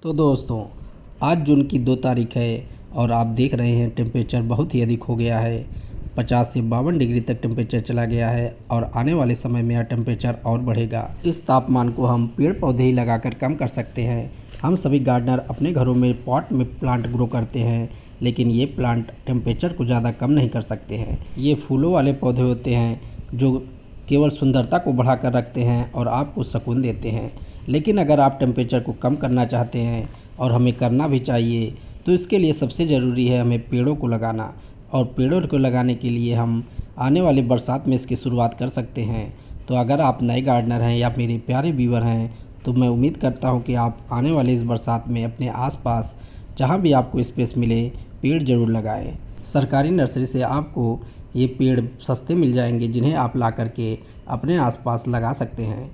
तो दोस्तों, आज जून की 2 तारीख है और आप देख रहे हैं टेम्परेचर बहुत ही अधिक हो गया है। 50 से 52 डिग्री तक टेम्परेचर चला गया है और आने वाले समय में यह टेम्परेचर और बढ़ेगा। इस तापमान को हम पेड़ पौधे ही लगाकर कम कर सकते हैं। हम सभी गार्डनर अपने घरों में पॉट में प्लांट ग्रो करते हैं, लेकिन ये प्लांट टेम्परेचर को ज़्यादा कम नहीं कर सकते हैं। ये फूलों वाले पौधे होते हैं जो केवल सुंदरता को बढ़ा कर रखते हैं और आपको सुकून देते हैं। लेकिन अगर आप टेम्परेचर को कम करना चाहते हैं, और हमें करना भी चाहिए, तो इसके लिए सबसे ज़रूरी है हमें पेड़ों को लगाना। और पेड़ों को लगाने के लिए हम आने वाली बरसात में इसकी शुरुआत कर सकते हैं। तो अगर आप नए गार्डनर हैं या मेरे प्यारे व्यूअर हैं, तो मैं उम्मीद करता हूं कि आप आने वाले इस बरसात में अपने आसपास जहां भी आपको स्पेस मिले पेड़ ज़रूर लगाएं। सरकारी नर्सरी से आपको ये पेड़ सस्ते मिल जाएंगे, जिन्हें आप ला करके अपने आसपास लगा सकते हैं।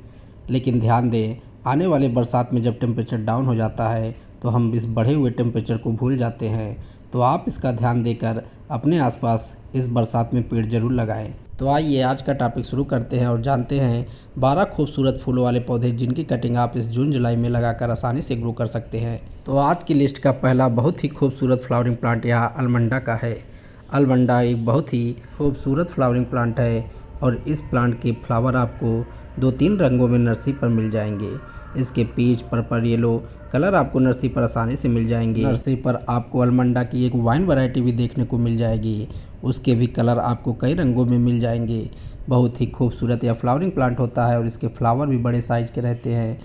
लेकिन ध्यान दें, आने वाले बरसात में जब टेम्परेचर डाउन हो जाता है तो हम इस बढ़े हुए टेम्परेचर को भूल जाते हैं। तो आप इसका ध्यान देकर अपने आसपास इस बरसात में पेड़ ज़रूर लगाएं। तो आइए आज का टॉपिक शुरू करते हैं और जानते हैं 12 खूबसूरत फूलों वाले पौधे जिनकी कटिंग आप इस जून जुलाई में लगाकर आसानी से ग्रो कर सकते हैं। तो आज की लिस्ट का पहला बहुत ही खूबसूरत फ्लावरिंग प्लांट यहाँ अलमंडा का है। अलमंडा एक बहुत ही खूबसूरत फ्लावरिंग प्लांट है और इस प्लांट के फ्लावर आपको 2-3 रंगों में नर्सरी पर मिल जाएंगे। इसके पीच, पर्पल, येलो कलर आपको नर्सरी पर आसानी से मिल जाएंगे। नर्सरी पर आपको अलमंडा की एक वाइन वैरायटी भी देखने को मिल जाएगी, उसके भी कलर आपको कई रंगों में मिल जाएंगे। बहुत ही खूबसूरत यह फ्लावरिंग प्लांट होता है और इसके फ्लावर भी बड़े साइज़ के रहते हैं।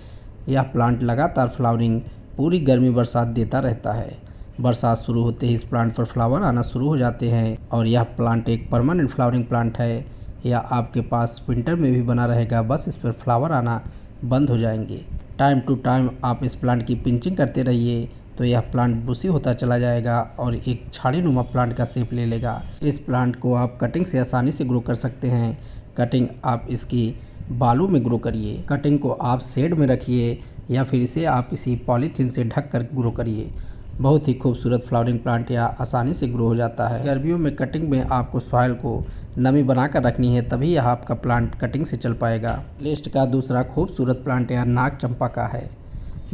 यह प्लांट लगातार फ्लावरिंग पूरी गर्मी बरसात देता रहता है। बरसात शुरू होते ही इस प्लांट पर फ्लावर आना शुरू हो जाते हैं और यह प्लांट एक परमानेंट फ्लावरिंग प्लांट है। यह आपके पास विंटर में भी बना रहेगा, बस इस पर फ्लावर आना बंद हो जाएंगे। टाइम टू टाइम आप इस प्लांट की पिंचिंग करते रहिए तो यह प्लांट बुशी होता चला जाएगा और एक झाड़ीनुमा प्लांट का शेप ले लेगा। इस प्लांट को आप कटिंग से आसानी से ग्रो कर सकते हैं। कटिंग आप इसकी बालू में ग्रो करिए, कटिंग को आप शेड में रखिए या फिर इसे आप किसी पॉलीथीन से ढक कर ग्रो करिए। बहुत ही खूबसूरत फ्लावरिंग प्लांट यह आसानी से ग्रो हो जाता है। गर्मियों में कटिंग में आपको सॉइल को नमी बनाकर रखनी है, तभी यह आपका प्लांट कटिंग से चल पाएगा। लिस्ट का दूसरा खूबसूरत प्लांट यह नाग चंपा का है।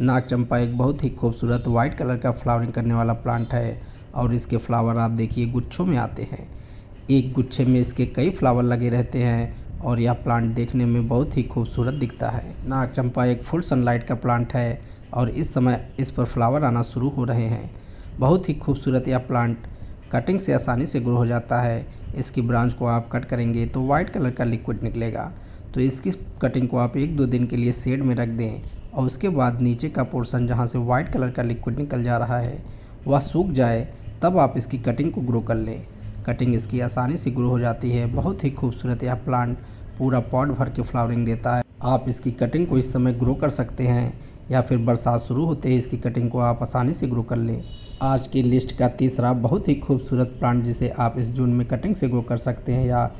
नाग चंपा एक बहुत ही खूबसूरत वाइट कलर का फ्लावरिंग करने वाला प्लांट है और इसके फ्लावर आप देखिए गुच्छों में आते हैं। एक गुच्छे में इसके कई फ्लावर लगे रहते हैं और यह प्लांट देखने में बहुत ही खूबसूरत दिखता है। नाग चंपा एक फुल सनलाइट का प्लांट है और इस समय इस पर फ्लावर आना शुरू हो रहे हैं। बहुत ही खूबसूरत यह प्लांट कटिंग से आसानी से ग्रो हो जाता है। इसकी ब्रांच को आप कट करेंगे तो वाइट कलर का लिक्विड निकलेगा, तो इसकी कटिंग को आप 1-2 दिन के लिए शेड में रख दें और उसके बाद नीचे का पोर्शन जहां से वाइट कलर का लिक्विड निकल जा रहा है वह सूख जाए, तब आप इसकी कटिंग को ग्रो कर लें। कटिंग इसकी आसानी से ग्रो हो जाती है। बहुत ही खूबसूरत यह प्लांट पूरा पॉट भर के फ्लावरिंग देता है। आप इसकी कटिंग को इस समय ग्रो कर सकते हैं या फिर बरसात शुरू होते ही इसकी कटिंग को आप आसानी से ग्रो कर लें। आज की लिस्ट का तीसरा बहुत ही खूबसूरत प्लांट जिसे आप इस जून में कटिंग से ग्रो कर सकते हैं या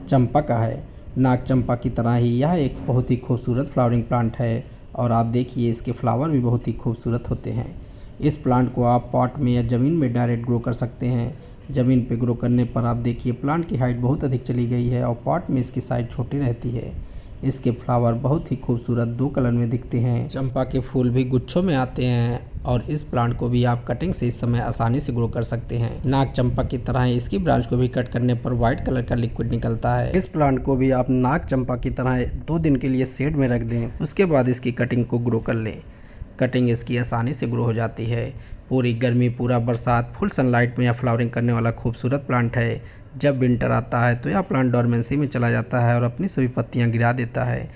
चंपा का है। नाग चंपा की तरह ही यह एक बहुत ही खूबसूरत फ्लावरिंग प्लांट है और आप देखिए इसके फ्लावर भी बहुत ही खूबसूरत होते हैं। इस प्लांट को आप पॉट में या ज़मीन में डायरेक्ट ग्रो कर सकते हैं। ज़मीन पे ग्रो करने पर आप देखिए प्लांट की हाइट बहुत अधिक चली गई है और पॉट में इसकी साइज़ छोटी रहती है। इसके फ्लावर बहुत ही खूबसूरत 2 कलर में दिखते हैं। चंपा के फूल भी गुच्छों में आते हैं और इस प्लांट को भी आप कटिंग से इस समय आसानी से ग्रो कर सकते हैं। नाग चंपा की तरह ही इसकी ब्रांच को भी कट करने पर व्हाइट कलर का लिक्विड निकलता है। इस प्लांट को भी आप नाग चंपा की तरह 2 दिन के लिए शेड में रख दें, उसके बाद इसकी कटिंग को ग्रो कर लें। कटिंग इसकी आसानी से ग्रो हो जाती है। पूरी गर्मी, पूरा बरसात फुल सनलाइट में यह फ्लावरिंग करने वाला खूबसूरत प्लांट है। जब विंटर आता है तो यह प्लांट डोरमेंसी में चला जाता है और अपनी सभी पत्तियां गिरा देता है,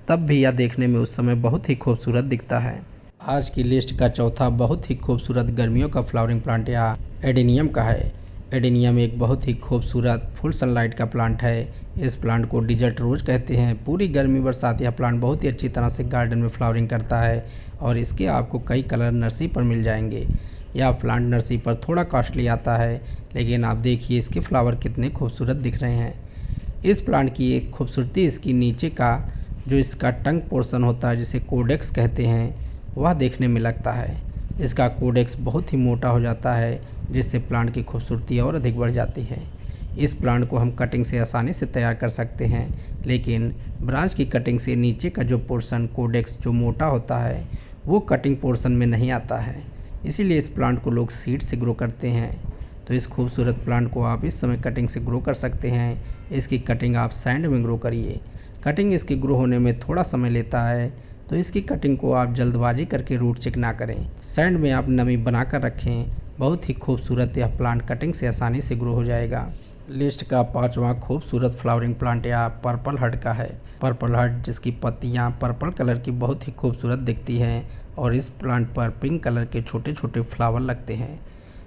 तब भी यह देखने में उस समय बहुत ही खूबसूरत दिखता है। आज की लिस्ट का चौथा बहुत ही खूबसूरत गर्मियों का फ्लावरिंग प्लांट यह एडेनियम का है। एडेनियम एक बहुत ही खूबसूरत फुल सनलाइट का प्लांट है। इस प्लांट को डिजर्ट रोज कहते हैं। पूरी गर्मी बरसात यह प्लांट बहुत ही अच्छी तरह से गार्डन में फ्लावरिंग करता है और इसके आपको कई कलर नर्सरी पर मिल जाएंगे। यह प्लांट नर्सरी पर थोड़ा कॉस्टली आता है, लेकिन आप देखिए इसके फ्लावर कितने खूबसूरत दिख रहे हैं। इस प्लांट की एक खूबसूरती इसकी नीचे का जो इसका टंग पोर्शन होता है जिसे कोडेक्स कहते हैं, वह देखने में लगता है। इसका कोडेक्स बहुत ही मोटा हो जाता है जिससे प्लांट की खूबसूरती और अधिक बढ़ जाती है। इस प्लांट को हम कटिंग से आसानी से तैयार कर सकते हैं, लेकिन ब्रांच की कटिंग से नीचे का जो पोर्शन कोडेक्स जो मोटा होता है वो कटिंग पोर्शन में नहीं आता है, इसीलिए इस प्लांट को लोग सीड से ग्रो करते हैं। तो इस खूबसूरत प्लांट को आप इस समय कटिंग से ग्रो कर सकते हैं। इसकी कटिंग आप सैंड में ग्रो करिए। कटिंग इसके ग्रो होने में थोड़ा समय लेता है, तो इसकी कटिंग को आप जल्दबाजी करके रूट चेक ना करें। सैंड में आप नमी बना कर रखें। बहुत ही खूबसूरत यह प्लांट कटिंग से आसानी से ग्रो हो जाएगा। लिस्ट का 5वां खूबसूरत फ्लावरिंग प्लांट यह पर्पल हर्ट का है। पर्पल हर्ट जिसकी पत्तियां पर्पल कलर की बहुत ही खूबसूरत दिखती हैं और इस प्लांट पर पिंक कलर के छोटे छोटे फ्लावर लगते हैं।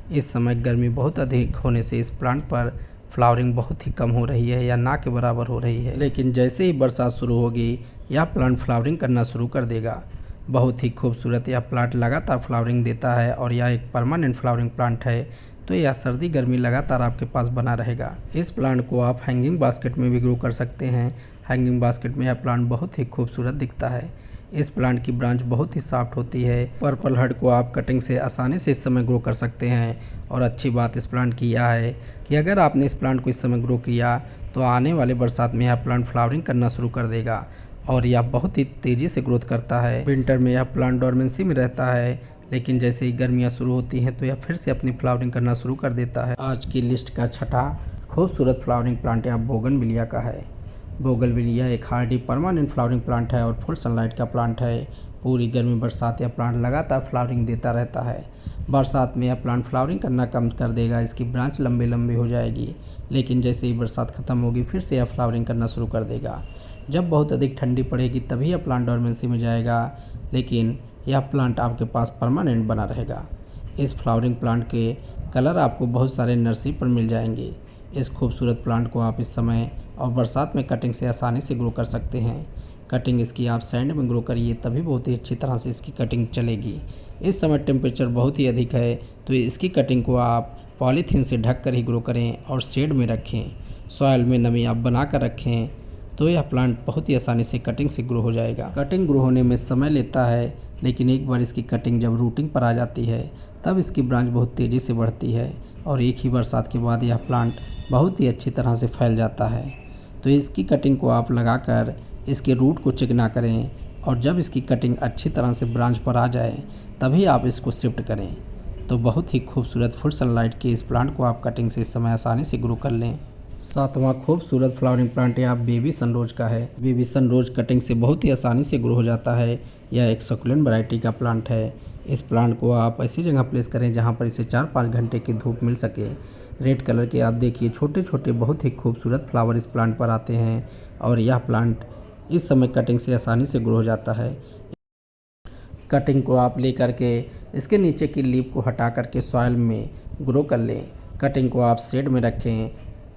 इस समय गर्मी बहुत अधिक होने से इस प्लांट पर फ्लावरिंग बहुत ही कम हो रही है या ना के बराबर हो रही है, लेकिन जैसे ही बरसात शुरू होगी यह प्लांट फ्लावरिंग करना शुरू कर देगा। बहुत ही खूबसूरत यह प्लांट लगातार फ्लावरिंग देता है और यह एक परमानेंट फ्लावरिंग प्लांट है, तो यह सर्दी गर्मी लगातार आपके पास बना रहेगा। इस प्लांट को आप हैंगिंग बास्केट में भी ग्रो कर सकते हैं। हैंगिंग बास्केट में यह प्लांट बहुत ही खूबसूरत दिखता है। इस प्लांट की ब्रांच बहुत ही सॉफ्ट होती है। पर्पल हर्ट को आप कटिंग से आसानी से इस समय ग्रो कर सकते हैं। और अच्छी बात इस प्लांट की यह है कि अगर आपने इस प्लांट को इस समय ग्रो किया तो आने वाले बरसात में यह प्लांट फ्लावरिंग करना शुरू कर देगा और यह बहुत ही तेज़ी से ग्रोथ करता है। विंटर में यह प्लांट डोरमेंसी में रहता है, लेकिन जैसे ही गर्मियाँ शुरू होती हैं तो यह फिर से अपनी फ्लावरिंग करना शुरू कर देता है। आज की लिस्ट का 6ठा खूबसूरत फ्लावरिंग प्लांट यह बोगनविलिया का है। बोगनविलिया एक हार्डी परमानेंट फ्लावरिंग प्लांट है और फुल सनलाइट का प्लांट है। पूरी गर्मी बरसात यह प्लांट लगातार फ्लावरिंग देता रहता है। बरसात में यह प्लांट फ्लावरिंग करना कम कर देगा, इसकी ब्रांच लंबी लंबी हो जाएगी, लेकिन जैसे ही बरसात ख़त्म होगी फिर से यह फ्लावरिंग करना शुरू कर देगा। जब बहुत अधिक ठंडी पड़ेगी तभी यह प्लांट डोरमेंसी में जाएगा, लेकिन यह प्लांट आपके पास परमानेंट बना रहेगा। इस फ्लावरिंग प्लांट के कलर आपको बहुत सारे नर्सरी पर मिल जाएंगे। इस खूबसूरत प्लांट को आप इस समय और बरसात में कटिंग से आसानी से ग्रो कर सकते हैं। कटिंग इसकी आप सैंड में ग्रो करिए, तभी बहुत ही अच्छी तरह से इसकी कटिंग चलेगी। इस समय टेम्परेचर बहुत ही अधिक है, तो इसकी कटिंग को आप पॉलीथीन से ढक कर ही ग्रो करें और शेड में रखें। सॉइल में नमी आप बना कर रखें, तो यह प्लांट बहुत ही आसानी से कटिंग से ग्रो हो जाएगा। कटिंग ग्रो होने में समय लेता है, लेकिन एक बार इसकी कटिंग जब रूटिंग पर आ जाती है तब इसकी ब्रांच बहुत तेज़ी से बढ़ती है और एक ही बरसात के बाद यह प्लांट बहुत ही अच्छी तरह से फैल जाता है। तो इसकी कटिंग को आप लगाकर इसके रूट को चेक ना करें और जब इसकी कटिंग अच्छी तरह से ब्रांच पर आ जाए तभी आप इसको शिफ्ट करें। तो बहुत ही खूबसूरत फुल सनलाइट के इस प्लांट को आप कटिंग से इस समय आसानी से ग्रो कर लें। 7वां खूबसूरत फ्लावरिंग प्लांट यह बेबी सनरोज का है। बेबी सनरोज कटिंग से बहुत ही आसानी से ग्रो हो जाता है। यह एक सक्युलेंट वैरायटी का प्लांट है। इस प्लांट को आप ऐसी जगह प्लेस करें जहां पर इसे 4-5 घंटे की धूप मिल सके। रेड कलर के आप देखिए छोटे छोटे बहुत ही खूबसूरत फ्लावर इस प्लांट पर आते हैं और यह प्लांट इस समय कटिंग से आसानी से ग्रो हो जाता है। कटिंग को आप ले करके इसके नीचे की लीफ को हटा करके सॉइल में ग्रो कर लें। कटिंग को आप शेड में रखें।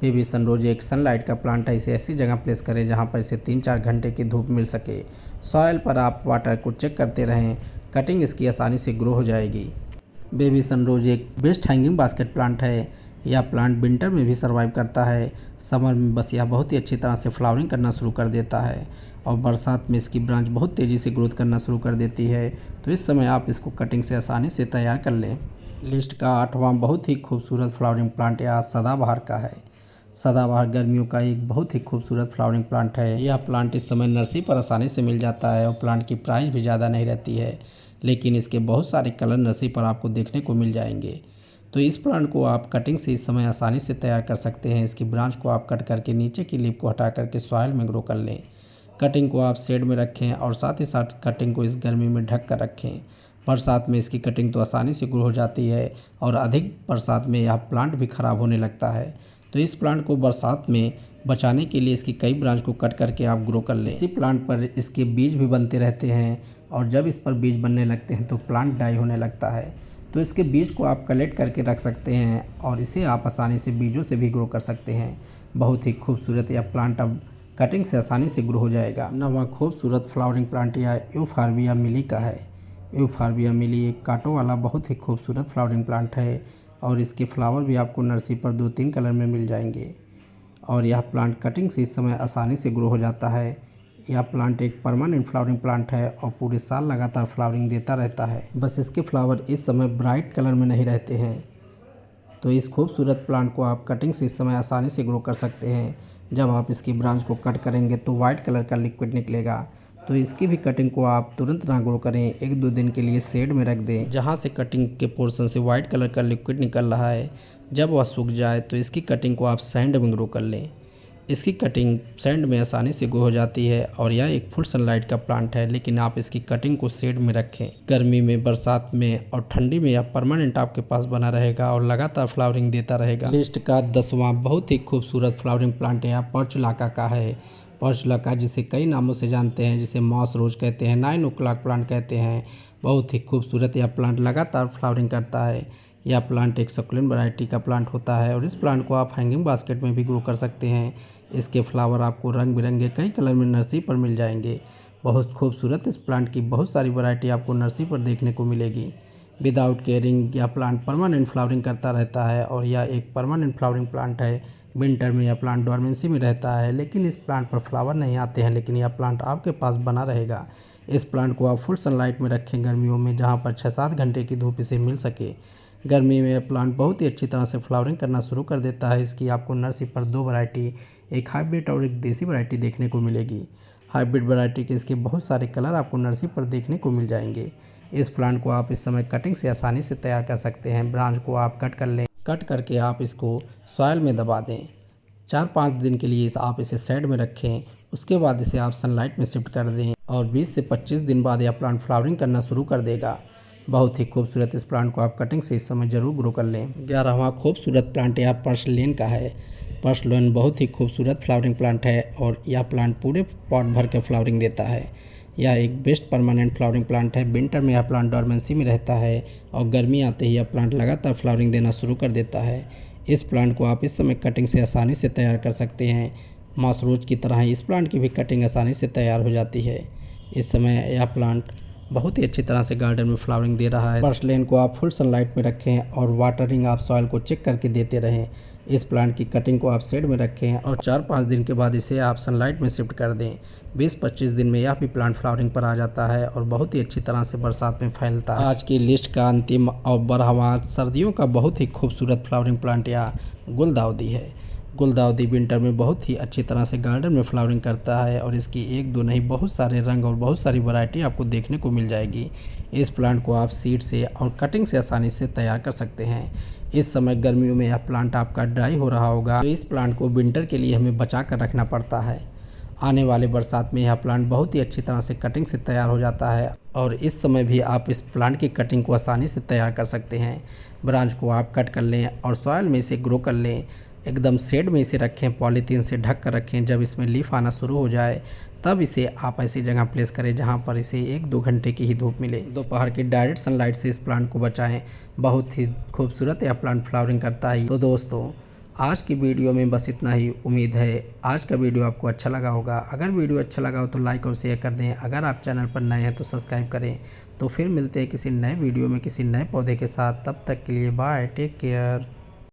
बेबी सनरोज एक सनलाइट का प्लांट है, इसे ऐसी जगह प्लेस करें जहां पर इसे 3-4 घंटे की धूप मिल सके। सॉइल पर आप वाटर को चेक करते रहें, कटिंग इसकी आसानी से ग्रो हो जाएगी। बेबी सनरोज एक बेस्ट हैंगिंग बास्केट प्लांट है। यह प्लांट विंटर में भी सर्वाइव करता है। समर में बस यह बहुत ही अच्छी तरह से फ्लावरिंग करना शुरू कर देता है और बरसात में इसकी ब्रांच बहुत तेज़ी से ग्रोथ करना शुरू कर देती है। तो इस समय आप इसको कटिंग से आसानी से तैयार कर लें। लिस्ट का 8वां बहुत ही खूबसूरत फ्लावरिंग प्लांट यह सदाबहार का है। सदाबहार गर्मियों का एक बहुत ही खूबसूरत फ्लावरिंग प्लांट है। यह प्लांट इस समय नर्सरी पर आसानी से मिल जाता है और प्लांट की प्राइस भी ज़्यादा नहीं रहती है, लेकिन इसके बहुत सारे कलर नर्सरी पर आपको देखने को मिल जाएंगे। तो इस प्लांट को आप कटिंग से इस समय आसानी से तैयार कर सकते हैं। इसकी ब्रांच को आप कट करके नीचे की लीफ को हटा करके सॉइल में ग्रो कर लें। कटिंग को आप शेड में रखें और साथ ही साथ कटिंग को इस गर्मी में ढक कर रखें। बरसात में इसकी कटिंग तो आसानी से ग्रो हो जाती है और अधिक बरसात में यह प्लांट भी ख़राब होने लगता है। तो इस प्लांट को बरसात में बचाने के लिए इसकी कई ब्रांच को कट करके आप ग्रो कर लें। इसी प्लांट पर इसके बीज भी बनते रहते हैं और जब इस पर बीज बनने लगते हैं तो प्लांट डाई होने लगता है। तो इसके बीज को आप कलेक्ट करके रख सकते हैं और इसे आप आसानी से बीजों से भी ग्रो कर सकते हैं। बहुत ही खूबसूरत यह प्लांट अब कटिंग से आसानी से ग्रो हो जाएगा। 9वां खूबसूरत फ्लावरिंग प्लांट यह यूफॉर्बिया मिली का है। यूफॉर्बिया मिली एक कांटों वाला बहुत ही खूबसूरत फ्लावरिंग प्लांट है और इसके फ्लावर भी आपको नर्सरी पर 2-3 कलर में मिल जाएंगे और यह प्लांट कटिंग से इस समय आसानी से ग्रो हो जाता है। यह प्लांट एक परमानेंट फ्लावरिंग प्लांट है और पूरे साल लगातार फ्लावरिंग देता रहता है। बस इसके फ्लावर इस समय ब्राइट कलर में नहीं रहते हैं। तो इस खूबसूरत प्लांट को आप कटिंग से इस समय आसानी से ग्रो कर सकते हैं। जब आप इसकी ब्रांच को कट करेंगे तो वाइट कलर का लिक्विड निकलेगा, तो इसकी भी कटिंग को आप तुरंत ना ग्रो करें, 1-2 दिन के लिए शेड में रख दें, जहाँ से कटिंग के पोर्शन से वाइट कलर का लिक्विड निकल रहा है। जब वह सूख जाए तो इसकी कटिंग को आप सैंड में ग्रो कर लें। इसकी कटिंग सैंड में आसानी से ग्रो हो जाती है और यह एक फुल सनलाइट का प्लांट है, लेकिन आप इसकी कटिंग को शेड में रखें। गर्मी में, बरसात में और ठंडी में यह परमानेंट आपके पास बना रहेगा और लगातार फ्लावरिंग देता रहेगा। लिस्ट का 10वां बहुत ही खूबसूरत फ्लावरिंग प्लांट यह पोर्चुलाका का है। पोर्चुलाका जिसे कई नामों से जानते हैं, जिसे मॉस रोज कहते हैं, 9 o'clock प्लांट कहते हैं। बहुत ही खूबसूरत यह प्लांट लगातार फ्लावरिंग करता है। यह प्लांट एक सक्युलेंट वैरायटी का प्लांट होता है और इस प्लांट को आप हैंगिंग बास्केट में भी ग्रो कर सकते हैं। इसके फ्लावर आपको रंग बिरंगे कई कलर में नर्सरी पर मिल जाएंगे। बहुत खूबसूरत इस प्लांट की बहुत सारी वैरायटी आपको नर्सरी पर देखने को मिलेगी। विदाउट केयरिंग यह प्लांट परमानेंट फ्लावरिंग करता रहता है और यह एक परमानेंट फ्लावरिंग प्लांट है। विंटर में यह प्लांट डोरमेंसी में रहता है, लेकिन इस प्लांट पर फ्लावर नहीं आते हैं, लेकिन यह प्लांट आपके पास बना रहेगा। इस प्लांट को आप फुल सनलाइट में रखें गर्मियों में, जहाँ पर 6-7 घंटे की धूप इसे मिल सके। गर्मी में यह प्लांट बहुत ही अच्छी तरह से फ्लावरिंग करना शुरू कर देता है। इसकी आपको नर्सरी पर 2 वैरायटी, एक हाइब्रिड और एक देसी वैरायटी देखने को मिलेगी। हाइब्रिड वैरायटी के इसके बहुत सारे कलर आपको नर्सरी पर देखने को मिल जाएंगे। इस प्लांट को आप इस समय कटिंग से आसानी से तैयार कर सकते हैं। ब्रांच को आप कट कर लें, कट करके आप इसको सॉइल में दबा दें। 4-5 दिन के लिए आप इसे शेड में रखें, उसके बाद इसे आप सनलाइट में शिफ्ट कर दें और 20 से 25 दिन बाद यह प्लांट फ्लावरिंग करना शुरू कर देगा। बहुत ही खूबसूरत इस प्लांट को आप कटिंग से इस समय ज़रूर ग्रो कर लें। 11वां खूबसूरत प्लांट यह पर्सलेन का है। पर्सलेन बहुत ही खूबसूरत फ्लावरिंग प्लांट है और यह प्लांट पूरे पॉट भर के फ्लावरिंग देता है। यह एक बेस्ट परमानेंट फ्लावरिंग प्लांट है। विंटर में यह प्लांट डोरमेंसी में रहता है और गर्मी आते ही यह प्लांट लगातार फ्लावरिंग देना शुरू कर देता है। इस प्लांट को आप इस समय कटिंग से आसानी से तैयार कर सकते हैं। मॉस रोज की तरह ही इस प्लांट की भी कटिंग आसानी से तैयार हो जाती है। इस समय यह प्लांट बहुत ही अच्छी तरह से गार्डन में फ्लावरिंग दे रहा है। पर्सलेन को आप फुल सनलाइट में रखें और वाटरिंग आप सॉइल को चेक करके देते रहें। इस प्लांट की कटिंग को आप शेड में रखें और 4-5 दिन के बाद इसे आप सनलाइट में शिफ्ट कर दें। 20-25 दिन में यह भी प्लांट फ्लावरिंग पर आ जाता है और बहुत ही अच्छी तरह से बरसात में फैलता है। आज की लिस्ट का अंतिम और 12वां सर्दियों का बहुत ही खूबसूरत फ्लावरिंग प्लांट यह गुलदाउदी है। गुलदाउदी विंटर में बहुत ही अच्छी तरह से गार्डन में फ्लावरिंग करता है और इसकी 1-2 नहीं बहुत सारे रंग और बहुत सारी वैरायटी आपको देखने को मिल जाएगी। इस प्लांट को आप सीड से और कटिंग से आसानी से तैयार कर सकते हैं। इस समय गर्मियों में यह प्लांट आपका ड्राई हो रहा होगा, तो इस प्लांट को विंटर के लिए हमें बचा कर रखना पड़ता है। आने वाले बरसात में यह प्लांट बहुत ही अच्छी तरह से कटिंग से तैयार हो जाता है और इस समय भी आप इस प्लांट की कटिंग को आसानी से तैयार कर सकते हैं। ब्रांच को आप कट कर लें और सॉइल में इसे ग्रो कर लें। एकदम शेड में इसे रखें, पॉलीथीन से ढक कर रखें। जब इसमें लीफ आना शुरू हो जाए तब इसे आप ऐसी जगह प्लेस करें जहां पर इसे 1-2 घंटे की ही धूप मिले। दोपहर की डायरेक्ट सनलाइट से इस प्लांट को बचाएं। बहुत ही खूबसूरत यह प्लांट फ्लावरिंग करता है। तो दोस्तों, आज की वीडियो में बस इतना ही। उम्मीद है आज का वीडियो आपको अच्छा लगा होगा। अगर वीडियो अच्छा लगा हो तो लाइक और शेयर कर दें। अगर आप चैनल पर नए हैं तो सब्सक्राइब करें। तो फिर मिलते हैं किसी नए वीडियो में किसी नए पौधे के साथ। तब तक के लिए बाय, टेक केयर।